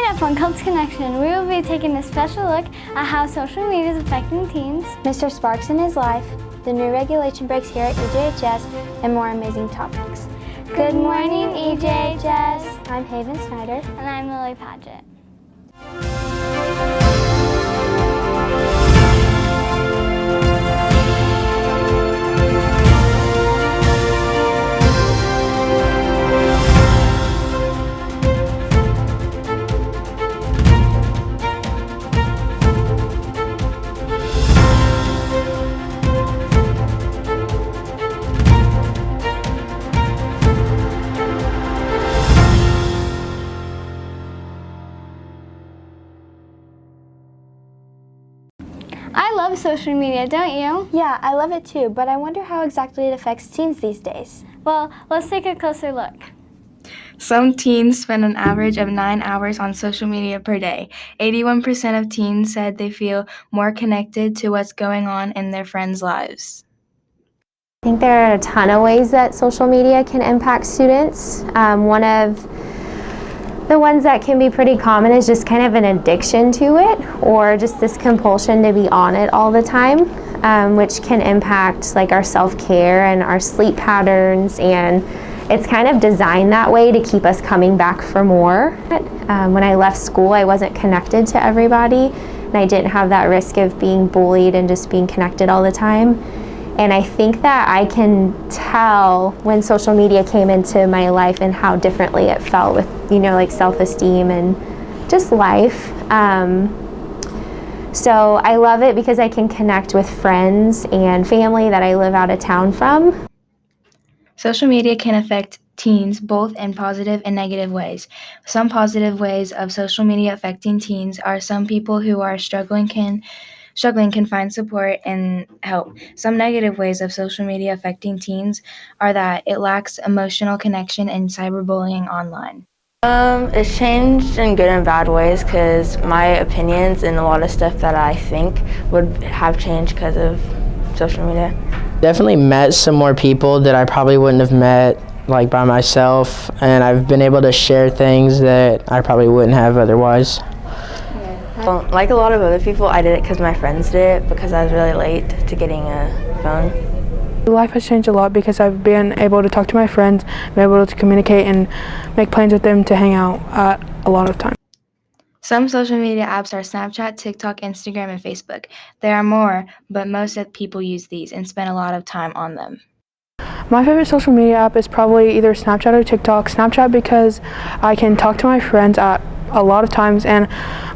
Coming up on Colts Connection, we will be taking a special look at how social media is affecting teens, Mr. Sparks and his life, the new regulation breaks here at EJHS, and more amazing topics. Good morning, EJHS. I'm Haven Snyder. And I'm Lily Paget. I love social media, don't you? Yeah, I love it too, but I wonder how exactly it affects teens these days. Well, let's take a closer look. Some teens spend an average of 9 hours on social media per day. 81% of teens said they feel more connected to what's going on in their friends' lives. I think there are a ton of ways that social media can impact students. One of the ones that can be pretty common is just kind of an addiction to it, or just this compulsion to be on it all the time, which can impact like our self-care and our sleep patterns, and it's kind of designed that way to keep us coming back for more. When I left school, I wasn't connected to everybody, and I didn't have that risk of being bullied and just being connected all the time. And I think that I can tell when social media came into my life and how differently it felt with, like self-esteem and just life. So I love it because I can connect with friends and family that I live out of town from. Social media can affect teens both in positive and negative ways. Some positive ways of social media affecting teens are some people who are struggling can find support and help. Some negative ways of social media affecting teens are that it lacks emotional connection and cyberbullying online. It's changed in good and bad ways because my opinions and a lot of stuff that I think would have changed because of social media. Definitely met some more people that I probably wouldn't have met like by myself, and I've been able to share things that I probably wouldn't have otherwise. Well, like a lot of other people, I did it because my friends did it because I was really late to getting a phone. Life has changed a lot because I've been able to talk to my friends, been able to communicate and make plans with them to hang out a lot of times. Some social media apps are Snapchat, TikTok, Instagram, and Facebook. There are more, but most of people use these and spend a lot of time on them. My favorite social media app is probably either Snapchat or TikTok. Snapchat because I can talk to my friends a lot of times, and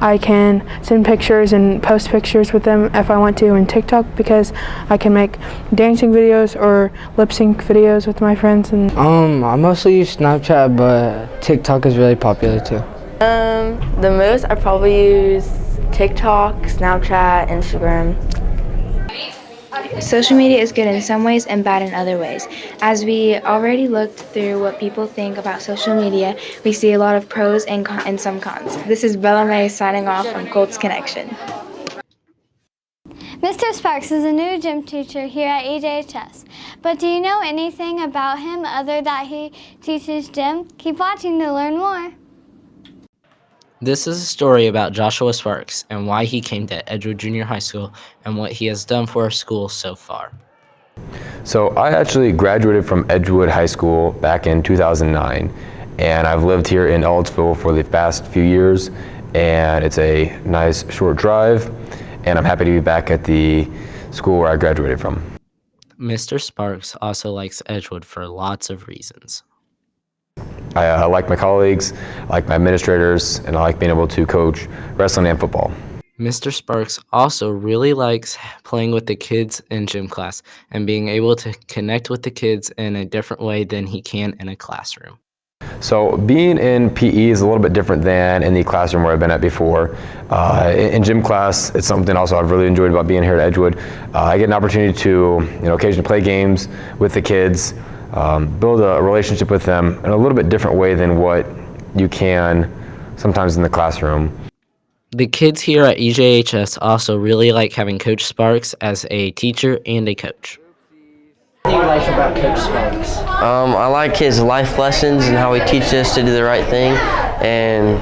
I can send pictures and post pictures with them if I want to, and TikTok because I can make dancing videos or lip sync videos with my friends. And I mostly use Snapchat, but TikTok is really popular too. The most I probably use TikTok, Snapchat, Instagram. Social media is good in some ways and bad in other ways. As we already looked through what people think about social media, we see a lot of pros and some cons. This is Bella May signing off from Colts Connection. Mr. Sparks is a new gym teacher here at EJHS. But do you know anything about him other than he teaches gym? Keep watching to learn more. This is a story about Joshua Sparks and why he came to Edgewood Junior High School and what he has done for our school so far. So I actually graduated from Edgewood High School back in 2009, and I've lived here in Ellettsville for the past few years, and it's a nice short drive, and I'm happy to be back at the school where I graduated from. Mr. Sparks also likes Edgewood for lots of reasons. I like my colleagues, I like my administrators, and I like being able to coach wrestling and football. Mr. Sparks also really likes playing with the kids in gym class and being able to connect with the kids in a different way than he can in a classroom. So being in PE is a little bit different than in the classroom where I've been at before. In gym class, it's something also I've really enjoyed about being here at Edgewood. I get an opportunity to occasionally play games with the kids, build a relationship with them in a little bit different way than what you can sometimes in the classroom. The kids here at EJHS also really like having Coach Sparks as a teacher and a coach. What do you like about Coach Sparks? I like his life lessons and how he teaches us to do the right thing, and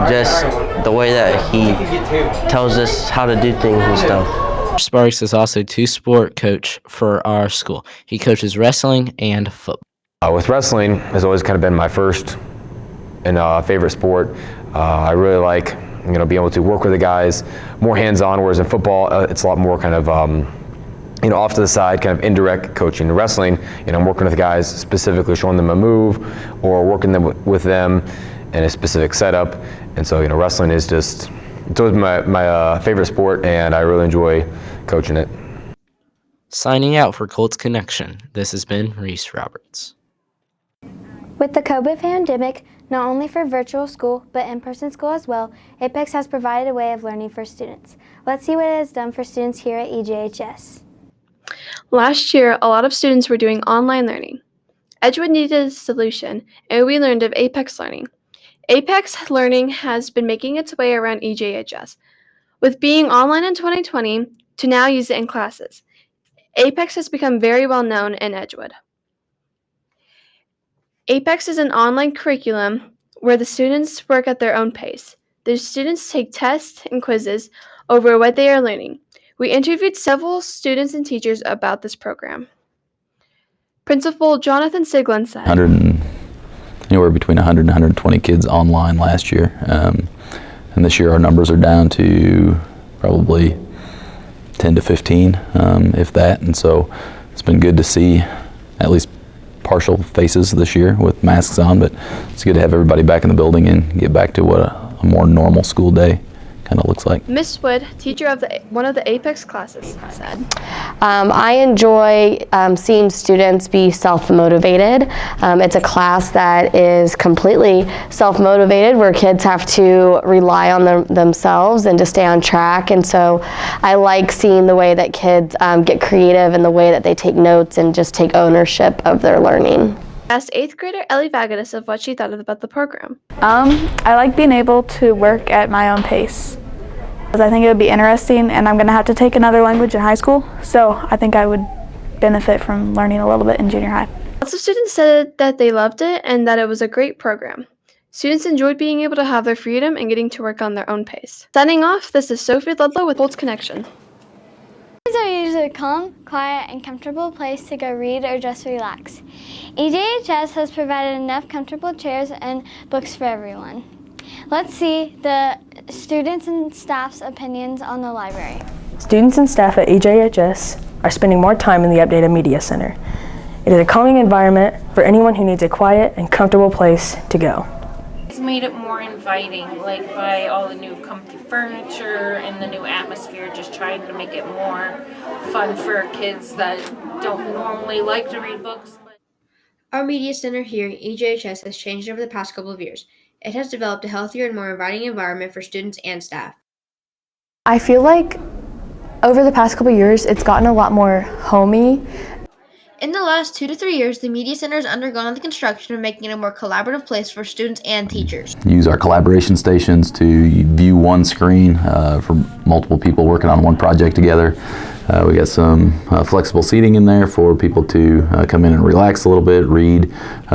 just the way that he tells us how to do things and stuff. Sparks is also two-sport coach for our school. He coaches wrestling and football. With wrestling has always kind of been my first and favorite sport. I really like being able to work with the guys, more hands-on, whereas in football it's a lot more kind of off to the side, kind of indirect coaching. In wrestling, I'm working with the guys, specifically showing them a move or working with them in a specific setup. And so wrestling is just, it's always my favorite sport, and I really enjoy coaching it. Signing out for Colts Connection, this has been Reese Roberts. With the COVID pandemic, not only for virtual school, but in-person school as well, Apex has provided a way of learning for students. Let's see what it has done for students here at EJHS. Last year, a lot of students were doing online learning. Edgewood needed a solution, and we learned of Apex Learning. Apex Learning has been making its way around EJHS, with being online in 2020 to now use it in classes. Apex has become very well known in Edgewood. Apex is an online curriculum where the students work at their own pace. The students take tests and quizzes over what they are learning. We interviewed several students and teachers about this program. Principal Jonathan Siglin said, Anywhere between 100 and 120 kids online last year. And this year our numbers are down to probably 10 to 15, if that. And so it's been good to see at least partial faces this year with masks on, but it's good to have everybody back in the building and get back to what a more normal school day kind of looks like. Miss Wood, teacher of one of the Apex classes, said, I enjoy seeing students be self-motivated. It's a class that is completely self-motivated, where kids have to rely on themselves and to stay on track. And so I like seeing the way that kids get creative and the way that they take notes and just take ownership of their learning. Asked 8th grader Ellie Vagatus of what she thought about the program. I like being able to work at my own pace. I think it would be interesting, and I'm going to have to take another language in high school, so I think I would benefit from learning a little bit in junior high. Lots of students said that they loved it and that it was a great program. Students enjoyed being able to have their freedom and getting to work on their own pace. Signing off, this is Sophie Ludlow with Colts Connection. Schools are usually a calm, quiet, and comfortable place to go read or just relax. EJHS has provided enough comfortable chairs and books for everyone. Let's see the students and staff's opinions on the library. Students and staff at EJHS are spending more time in the updated media center. It is a calming environment for anyone who needs a quiet and comfortable place to go. It's made it more inviting, like by all the new comfy furniture and the new atmosphere, just trying to make it more fun for kids that don't normally like to read books. Our media center here at EJHS has changed over the past couple of years. It has developed a healthier and more inviting environment for students and staff. I feel like over the past couple of years, it's gotten a lot more homey. In the last 2 to 3 years, the media center has undergone the construction of making it a more collaborative place for students and teachers. Use our collaboration stations to view one screen for multiple people working on one project together. We got some flexible seating in there for people to come in and relax a little bit, read,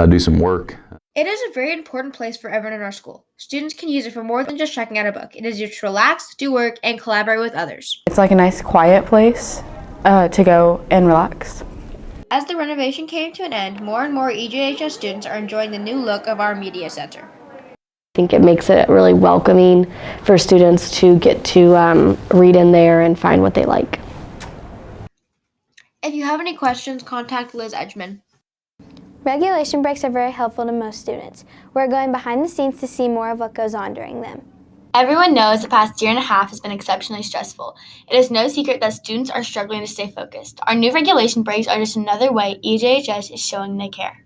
do some work. It is a very important place for everyone in our school. Students can use it for more than just checking out a book. It is used to relax, do work, and collaborate with others. It's like a nice quiet place to go and relax. As the renovation came to an end, more and more EJHS students are enjoying the new look of our media center. I think it makes it really welcoming for students to get to read in there and find what they like. If you have any questions, contact Liz Edgman. Regulation breaks are very helpful to most students. We're going behind the scenes to see more of what goes on during them. Everyone knows the past year and a half has been exceptionally stressful. It is no secret that students are struggling to stay focused. Our new regulation breaks are just another way EJHS is showing they care.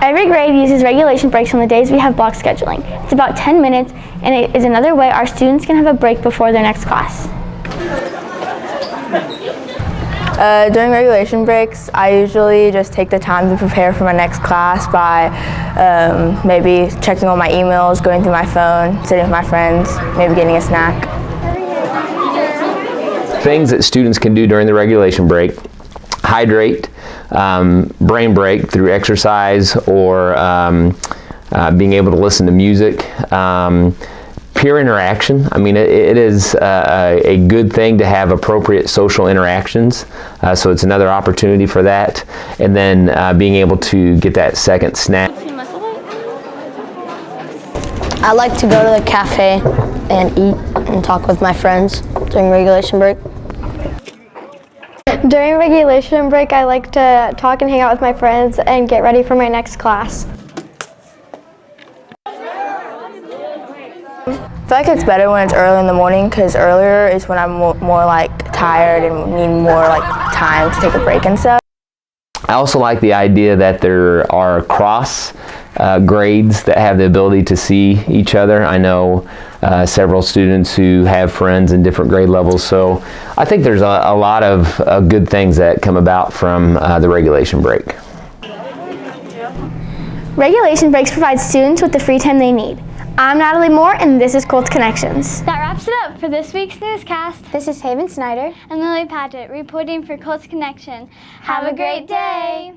Every grade uses regulation breaks on the days we have block scheduling. It's about 10 minutes, and it is another way our students can have a break before their next class. During regulation breaks, I usually just take the time to prepare for my next class by maybe checking all my emails, going through my phone, sitting with my friends, maybe getting a snack. Things that students can do during the regulation break: hydrate, brain break through exercise or being able to listen to music, peer interaction. I mean, it is a good thing to have appropriate social interactions, so it's another opportunity for that. And then being able to get that second snack. I like to go to the cafe and eat and talk with my friends during regulation break. During regulation break, I like to talk and hang out with my friends and get ready for my next class. I feel like it's better when it's early in the morning, because earlier is when I'm more like tired and need more like time to take a break and stuff. I also like the idea that there are cross grades that have the ability to see each other. I know several students who have friends in different grade levels, so I think there's a lot of good things that come about from the regulation break. Regulation breaks provide students with the free time they need. I'm Natalie Moore, and this is Colts Connections. That wraps it up for this week's newscast. This is Haven Snyder and Lily Paget reporting for Colts Connection. Have a great day.